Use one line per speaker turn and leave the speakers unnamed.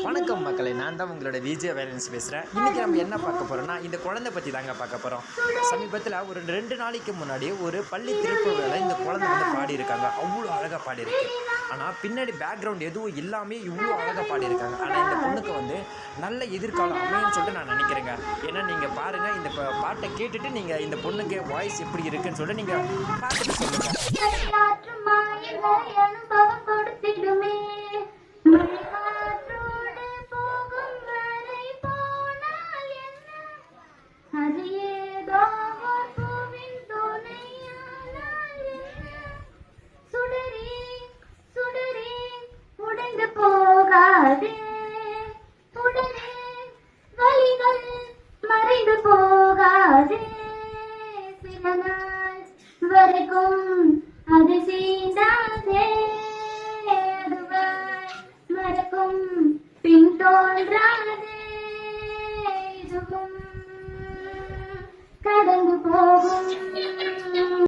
வணக்கம் மக்களே, நான் தான் உங்களோட விஜய் வேலன்ஸ் பேசுகிறேன். இன்றைக்கி நம்ம என்ன பார்க்க போகிறோம்னா, இந்த குழந்தை பற்றி தாங்க பார்க்க போகிறோம். சமீபத்தில் ஒரு 2 நாளைக்கு முன்னாடி ஒரு பள்ளி திருக்குறளில் இந்த குழந்தை வந்து பாடியிருக்காங்க. அவ்வளோ அழகாக பாடியிருக்கு. ஆனால் பின்னாடி பேக்ரவுண்ட் எதுவும் இல்லாமல் இவ்வளோ அழகாக பாடியிருக்காங்க. ஆனால் இந்த பொண்ணுக்கு வந்து நல்ல எதிர்காலம் அமையும்னு சொல்லிட்டு நான் நினைக்கிறேங்க. ஏன்னா நீங்கள் பாருங்கள், இந்த பாட்டை கேட்டுட்டு நீங்கள் இந்த பொண்ணுக்கு வாய்ஸ் எப்படி இருக்குன்னு சொல்லிட்டு நீங்கள் பார்த்துட்டு சொல்லுங்கள்.
அது சீண்டாதே மறக்கும் பின் தோன்றாதே இதுவும் கடந்து